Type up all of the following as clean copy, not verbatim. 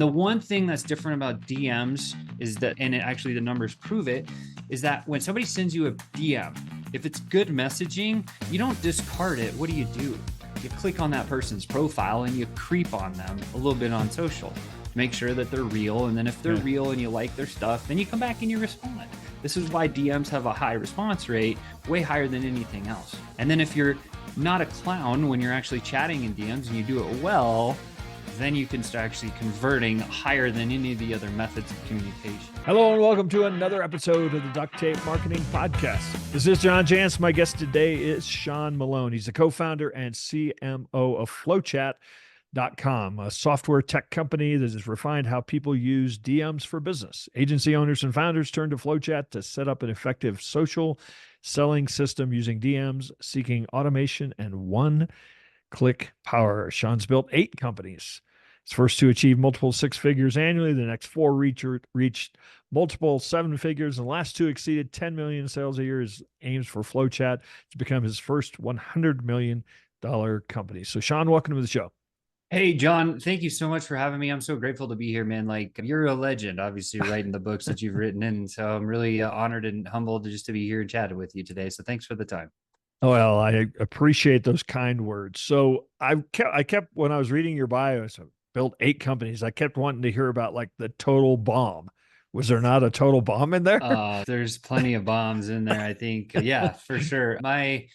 The one thing that's different about DMs is that, and actually the numbers prove it, is that when somebody sends you a DM, if it's good messaging, you don't discard it. What do? You click on that person's profile and you creep on them a little bit on social to make sure that they're real. And then if they're real and you like their stuff, then you come back and you respond. This is why DMs have a high response rate, way higher than anything else. And then if you're not a clown when you're actually chatting in DMs and you do it well, then you can start actually converting higher than any of the other methods of communication. Hello and welcome to another episode of the Duct Tape Marketing Podcast. This is John Jantsch. My guest today is Sean Malone. He's the co-founder and CMO of flowchat.com, a software tech company that has refined how people use DMs for business. Agency owners and founders turn to Flowchat to set up an effective social selling system using DMs, seeking automation and one-click power. Sean's built 8 companies. His first 2 achieved multiple 6 figures annually. The next 4 reached multiple 7 figures. And the last 2 exceeded 10 million sales a year. His aims for Flowchat to become his first $100 million company. So Sean, welcome to the show. Hey, John, thank you so much for having me. I'm so grateful to be here, man. Like, you're a legend, obviously, writing the books that you've written. And so I'm really honored and humbled just to be here and chatting with you today. So thanks for the time. Well, I appreciate those kind words. So I kept when I was reading your bio, I built 8 companies. I kept wanting to hear about like the total bomb. Was there not a total bomb in there? There's plenty of bombs in there, I think. Yeah, for sure. My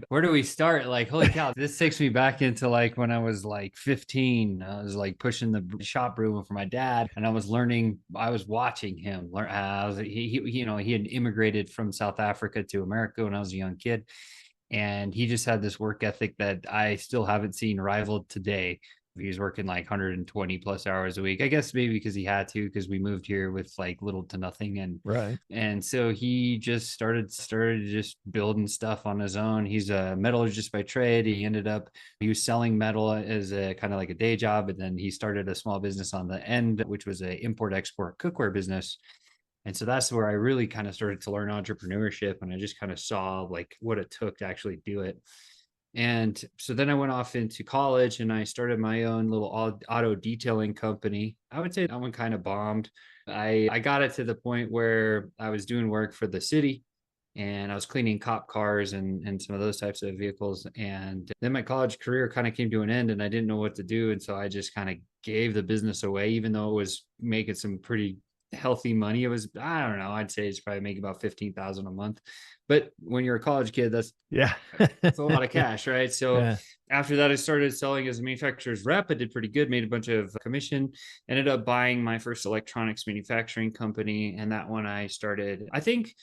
where do we start? Like, holy cow, this takes me back into like when I was like 15. I was like pushing the shop broom for my dad, and I was watching him learn. He had immigrated from South Africa to America when I was a young kid, and he just had this work ethic that I still haven't seen rivaled today. He was working like 120 plus hours a week, I guess maybe because he had to, because we moved here with like little to nothing. And right. And so he just started just building stuff on his own. He's a metallurgist by trade. He was selling metal as a kind of like a day job. And then he started a small business on the end, which was a import export cookware business. And so that's where I really kind of started to learn entrepreneurship. And I just kind of saw like what it took to actually do it. And so then I went off into college and I started my own little auto detailing company. I would say that one kind of bombed. I got it to the point where I was doing work for the city and I was cleaning cop cars and some of those types of vehicles. And then my college career kind of came to an end and I didn't know what to do. And so I just kind of gave the business away, even though it was making some pretty healthy money. It was, I don't know, I'd say it's probably making about 15,000 a month. But when you're a college kid, that's a lot of cash, right? So after that, I started selling as a manufacturer's rep. I did pretty good, made a bunch of commission, ended up buying my first electronics manufacturing company. And that one I think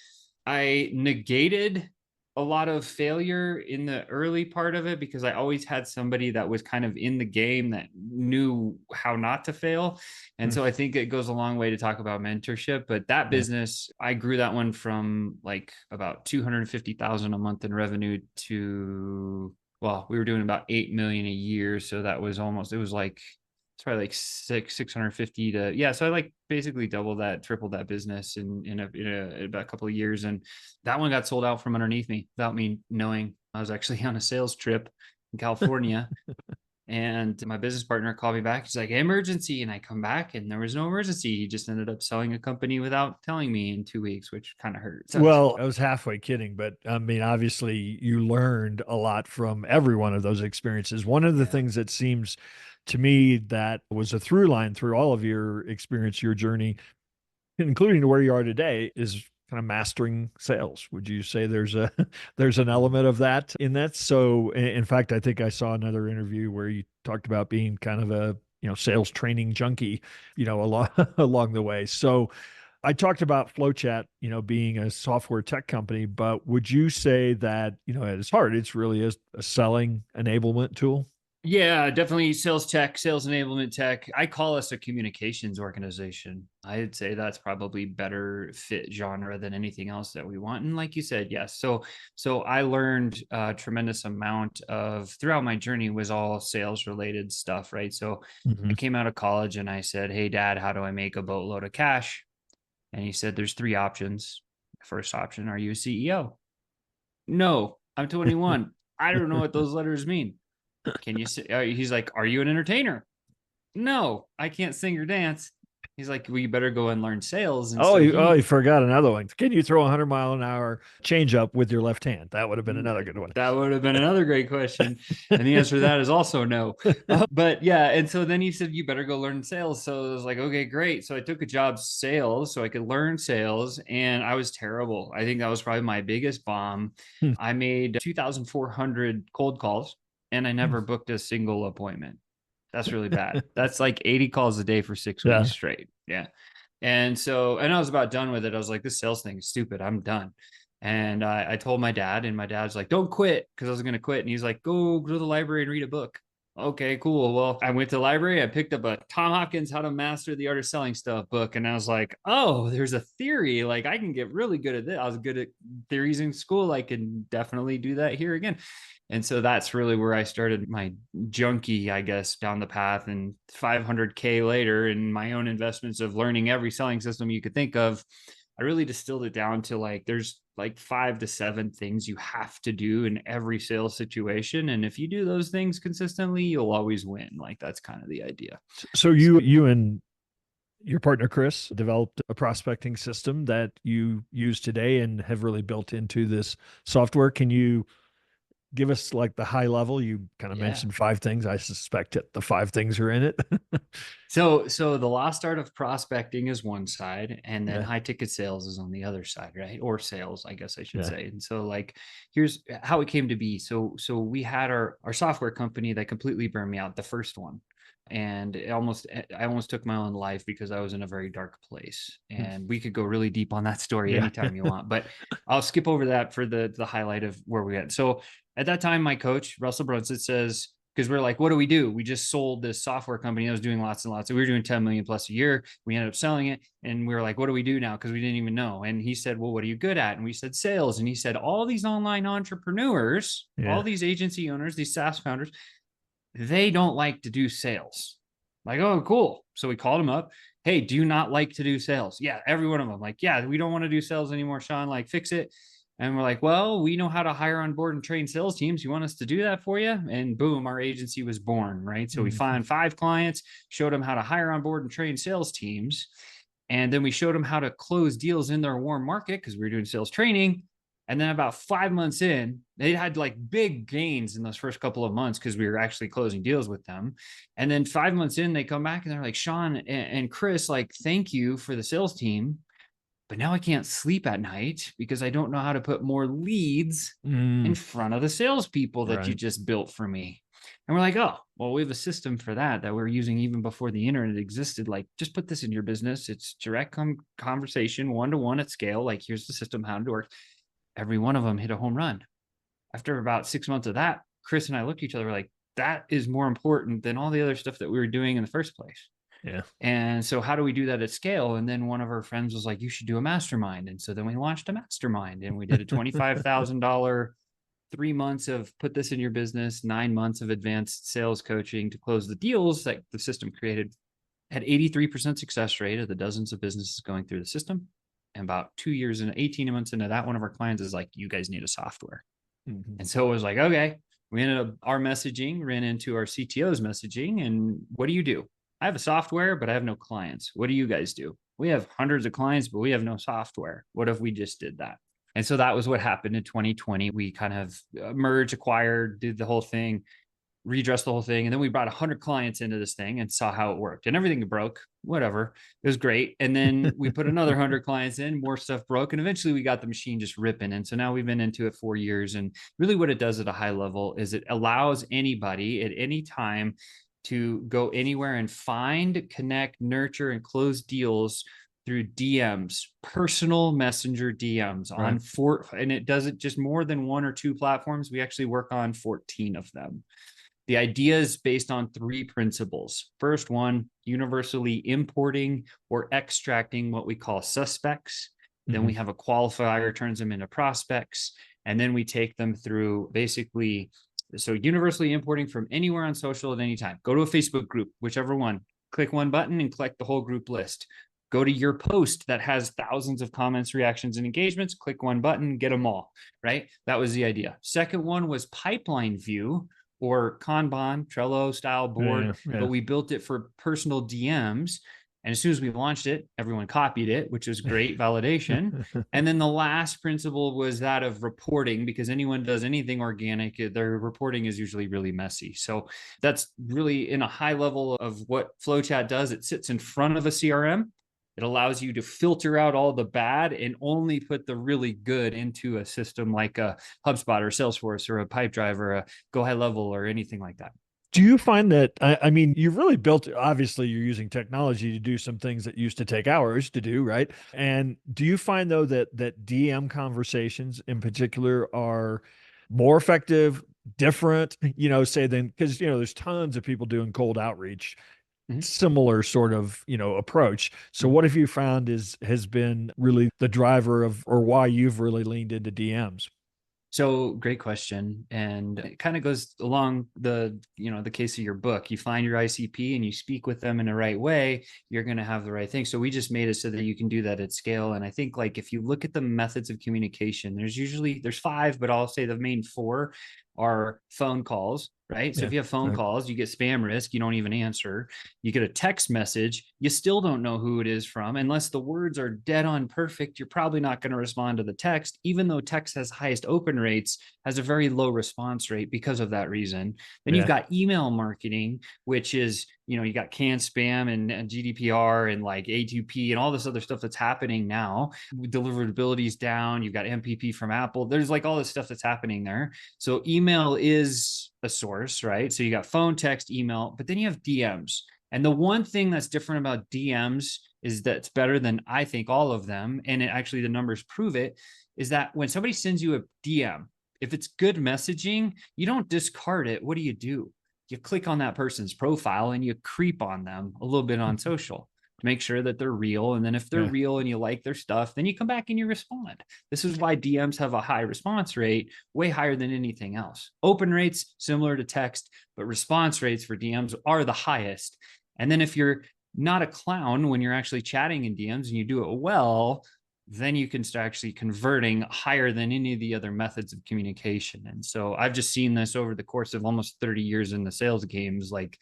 I negated a lot of failure in the early part of it because I always had somebody that was kind of in the game that knew how not to fail. And so I think it goes a long way to talk about mentorship. But that business, I grew that one from like about 250,000 a month in revenue to, well, we were doing about 8 million a year. So that was it's probably like 650 to, so I like basically tripled that business in about a couple of years. And that one got sold out from underneath me without me knowing. I was actually on a sales trip in California and my business partner called me back. He's like, emergency. And I come back and there was no emergency. He just ended up selling a company without telling me in 2 weeks, which kind of hurt. So, well, I was halfway kidding, but I mean, obviously you learned a lot from every one of those experiences. One of the things that seems to me that was a through line through all of your experience, your journey, including to where you are today, is kind of mastering sales. Would you say there's an element of that in that? So in fact, I think I saw another interview where you talked about being kind of a, sales training junkie, along the way. So I talked about Flowchat, being a software tech company, but would you say that, at its heart, it's really a selling enablement tool? Yeah, definitely sales tech, sales enablement tech. I call us a communications organization. I'd say that's probably better fit genre than anything else that we want. And like you said, yes. So I learned a tremendous amount throughout my journey was all sales related stuff, right? So I came out of college and I said, hey, Dad, how do I make a boatload of cash? And he said, there's 3 options. First option, are you a CEO? No, I'm 21. I don't know what those letters mean. Can you say, he's like, are you an entertainer? no, I can't sing or dance. He's like, well, you better go and learn sales. And Oh, so you forgot another one. Can you throw a 100-mile-an-hour change up with your left hand? That would have been another good one. that would have been another great question. And the answer to that is also no. But yeah. And so then he said, you better go learn sales. So I was like, okay, great. So I took a job sales so I could learn sales. And I was terrible. I think that was probably my biggest bomb. Hmm. I made 2,400 cold calls and I never booked a single appointment. That's really bad. That's like 80 calls a day for 6 weeks Yeah. straight. Yeah. And so, and I was about done with it. I was like, this sales thing is stupid. I'm done. And I told my dad, and my dad's like, don't quit, because I was going to quit. And he's like, go to the library and read a book. Okay, cool. Well, I went to the library. I picked up a Tom Hopkins How to Master the Art of Selling Stuff book. And I was like, oh, there's a theory. Like I can get really good at this. I was good at theories in school. I can definitely do that here again. And so that's really where I started my junkie, I guess, down the path. And 500K later, in my own investments of learning every selling system you could think of, I really distilled it down to like, there's like 5 to 7 things you have to do in every sales situation. And if you do those things consistently, you'll always win. Like that's kind of the idea. So you and your partner, Chris, developed a prospecting system that you use today and have really built into this software. Can you give us like the high level? You kind of mentioned 5 things. I suspect that the 5 things are in it. So the lost art of prospecting is one side, and then Yeah. high ticket sales is on the other side, right? Or sales, I guess I should Yeah. say. And so like, here's how it came to be. So we had our software company that completely burned me out, the first one. And I almost took my own life because I was in a very dark place. And we could go really deep on that story Yeah. anytime you want, but I'll skip over that for the highlight of where we at. So at that time, my coach, Russell Brunson, says, because we're like, what do? We just sold this software company that was doing lots and lots. So we were doing 10 million plus a year. We ended up selling it. And we were like, what do we do now? Because we didn't even know. And he said, well, what are you good at? And we said sales. And he said, all these online entrepreneurs, all these agency owners, these SaaS founders, they don't like to do sales. Like, oh, cool. So we called him up. Hey, do you not like to do sales? Yeah, every one of them. Like, yeah, we don't want to do sales anymore, Sean. Like, fix it. And we're like, well, we know how to hire on board and train sales teams. You want us to do that for you? And boom, our agency was born, right? So we found 5 clients, showed them how to hire on board and train sales teams. And then we showed them how to close deals in their warm market because we were doing sales training. And then about 5 months in, they had like big gains in those first couple of months because we were actually closing deals with them. And then 5 months in, they come back and they're like, Sean and Chris, like, thank you for the sales team. But now I can't sleep at night because I don't know how to put more leads in front of the salespeople that you just built for me. And we're like, oh, well, we have a system for that we're using even before the internet existed. Like, just put this in your business. It's direct conversation, one-to-one at scale. Like, here's the system, how it works. Every one of them hit a home run. After about 6 months of that, Chris and I looked at each other like, that is more important than all the other stuff that we were doing in the first place. Yeah. And so how do we do that at scale? And then one of our friends was like, you should do a mastermind. And so then we launched a mastermind and we did a $25,000, 3 months of put this in your business, 9 months of advanced sales coaching to close the deals that the system created. Had 83% success rate of the dozens of businesses going through the system. And about 2 years and 18 months into that, one of our clients is like, you guys need a software. And so it was like, okay, we ended up our messaging ran into our CTO's messaging. And what do you do? I have a software, but I have no clients. What do you guys do? We have hundreds of clients, but we have no software. What if we just did that? And so that was what happened in 2020. We kind of merged, acquired, did the whole thing, redressed the whole thing. And then we brought 100 clients into this thing and saw how it worked. And everything broke, whatever. It was great. And then we put another 100 clients in, more stuff broke. And eventually we got the machine just ripping. And so now we've been into it 4 years. And really what it does at a high level is it allows anybody at any time to go anywhere and find, connect, nurture, and close deals through DMs, personal messenger DMs on and it does it just more than 1 or 2 platforms. We actually work on 14 of them. The idea is based on 3 principles. First one, universally importing or extracting what we call suspects. Then we have a qualifier, turns them into prospects. And then we take them through basically, so universally importing from anywhere on social at any time. Go to a Facebook group, whichever one. Click one button and collect the whole group list. Go to your post that has thousands of comments, reactions, and engagements. Click one button, get them all, right? That was the idea. Second one was pipeline view, or Kanban, Trello style board, Yeah. but we built it for personal DMs. And as soon as we launched it, everyone copied it, which was great validation. And then the last principle was that of reporting, because anyone does anything organic, their reporting is usually really messy. So that's really in a high level of what FlowChat does. It sits in front of a CRM. It allows you to filter out all the bad and only put the really good into a system like a HubSpot or Salesforce or a Pipedrive or a Go High Level or anything like that. Do you find that, I mean, you've really built, obviously, you're using technology to do some things that used to take hours to do, right? And do you find, though, that DM conversations in particular are more effective, different, say than, because, there's tons of people doing cold outreach, Mhm. similar sort of, approach. So Mhm. what have you found has been really the driver of, or why you've really leaned into DMs? So great question. And it kind of goes along the case of your book. You find your ICP and you speak with them in the right way, you're going to have the right thing. So we just made it so that you can do that at scale. And I think like if you look at the methods of communication, there's five, but I'll say the main four are phone calls, right? So Yeah. if you have phone Right. calls, you get spam risk, you don't even answer. You get a text message, you still don't know who it is from. Unless the words are dead on perfect, you're probably not going to respond to the text, even though text has highest open rates, has a very low response rate because of that reason. Then you've Yeah. got email marketing, which is, you got canned spam and GDPR and like A2P and all this other stuff that's happening now. Deliverability is down. You've got MPP from Apple. There's like all this stuff that's happening there. So email is a source, right? So you got phone, text, email, but then you have DMs. And the one thing that's different about DMs is that it's better than I think all of them. And actually the numbers prove it, is that when somebody sends you a DM, if it's good messaging, you don't discard it. What do? You click on that person's profile and you creep on them a little bit on social to make sure that they're real. And then if they're Yeah. real and you like their stuff, then you come back and you respond. This is why DMs have a high response rate, way higher than anything else. Open rates, similar to text, but response rates for DMs are the highest. And then if you're not a clown when you're actually chatting in DMs and you do it well, then you can start actually converting higher than any of the other methods of communication. And so I've just seen this over the course of almost 30 years in the sales games, like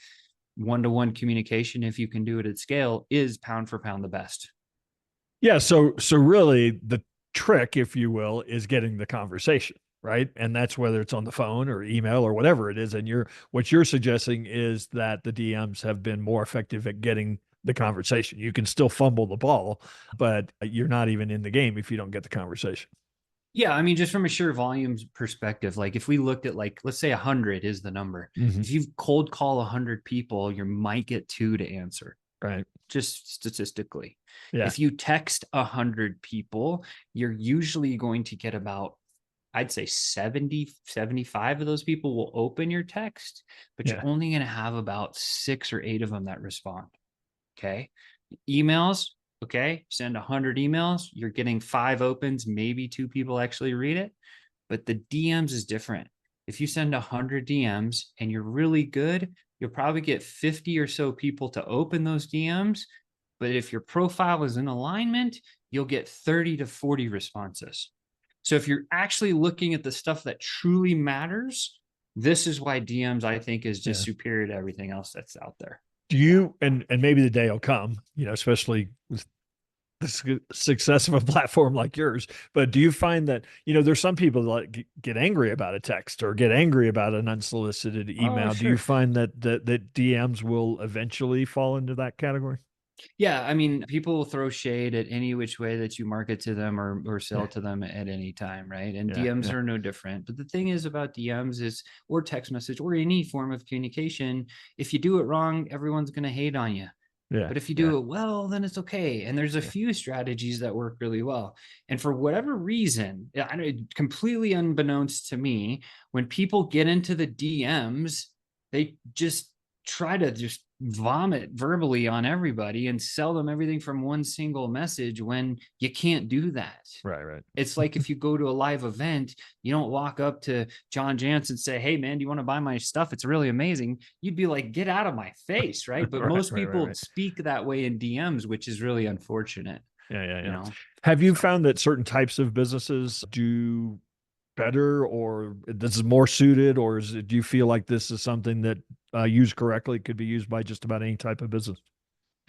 one-to-one communication, if you can do it at scale, is pound for pound the best. Yeah. So really the trick, if you will, is getting the conversation, right? And that's whether it's on the phone or email or whatever it is. And what you're suggesting is that the DMs have been more effective at getting the conversation. You can still fumble the ball, but you're not even in the game if you don't get the conversation. Yeah, I mean, just from a sheer volume perspective, like if we looked at like, let's say 100 is the number. Mhm. If you cold call 100 people, you might get two to answer, Right. just statistically. Yeah. If you text 100 people, you're usually going to get about, I'd say 70, 75 of those people will open your text, but you're Yeah. only going to have about 6 or 8 of them that respond. Okay. Emails, okay, send 100 emails, you're getting 5 opens, maybe 2 people actually read it. But the DMs is different. If you send 100 DMs and you're really good, you'll probably get 50 or so people to open those DMs. But if your profile is in alignment, you'll get 30 to 40 responses. So if you're actually looking at the stuff that truly matters, this is why DMs, I think, is just Yeah. superior to everything else that's out there. Do you, and maybe the day will come, especially with the success of a platform like yours. But do you find that, there's some people that like get angry about a text or get angry about an unsolicited Oh, email. Do you sure. find that DMs will eventually fall into that category? Yeah, I mean, people will throw shade at any which way that you market to them or sell Yeah. to them at any time, right? And Yeah. DMs Yeah. are no different. But the thing is about DMs is, or text message or any form of communication, if you do it wrong, everyone's going to hate on you. Yeah. But if you Yeah. do it well, then it's okay. And there's a Yeah. few strategies that work really well. And for whatever reason, I know, completely unbeknownst to me, when people get into the DMs, they just try to just vomit verbally on everybody and sell them everything from one single message when you can't do that. Right. Right. It's like if you go to a live event, you don't walk up to John Jantsch and say, "Hey, man, do you want to buy my stuff? It's really amazing." You'd be like, "Get out of my face," right? But Right. most Right. Right. people Right. speak that way in DMs, which is really unfortunate, Yeah. Yeah. you Yeah. know? Have you So. found that certain types of businesses do better, or this is more suited, or do you feel like this is something that used correctly could be used by just about any type of business?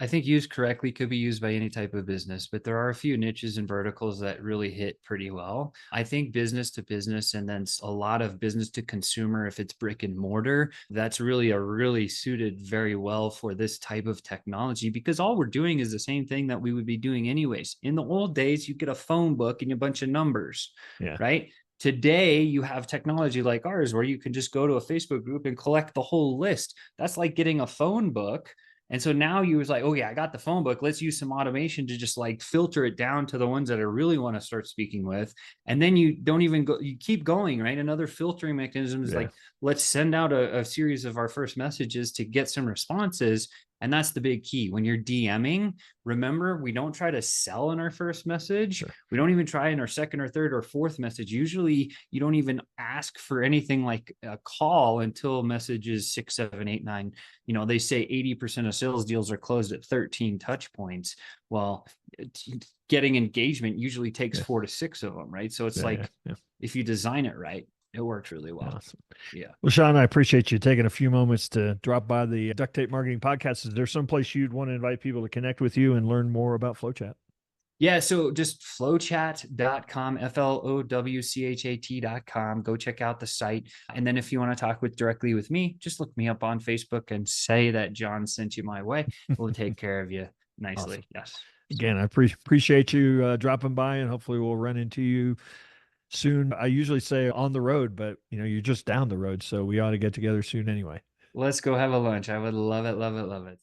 I think used correctly could be used by any type of business, but there are a few niches and verticals that really hit pretty well. I think business to business and then a lot of business to consumer, if it's brick and mortar, that's really suited very well for this type of technology because all we're doing is the same thing that we would be doing anyways. In the old days, you get a phone book and a bunch of numbers, Yeah. right? Today, you have technology like ours where you can just go to a Facebook group and collect the whole list. That's like getting a phone book. And so now you was like, oh yeah, I got the phone book. Let's use some automation to just like filter it down to the ones that I really want to start speaking with. And then you don't even go, you keep going, right? Another filtering mechanism is like, let's send out a series of our first messages to get some responses. And that's the big key. When you're DMing, remember, we don't try to sell in our first message. Sure. We don't even try in our second or third or fourth message. Usually you don't even ask for anything like a call until messages 6, 7, 8, 9. You know, they say 80% of sales deals are closed at 13 touch points. Well, getting engagement usually takes 4 to 6 of them, right? So it's if you design it right, it works really well. Awesome. Yeah. Well, Sean, I appreciate you taking a few moments to drop by the Duct Tape Marketing Podcast. Is there someplace you'd want to invite people to connect with you and learn more about FlowChat? Yeah, so just flowchat.com, flowchat.com. Go check out the site. And then if you want to talk directly with me, just look me up on Facebook and say that John sent you my way. We'll take care of you nicely. Awesome. Yes. Again, I appreciate you dropping by, and hopefully we'll run into you soon. I usually say on the road, but you're just down the road, so we ought to get together soon anyway. Let's go have a lunch. I would love it, love it, love it.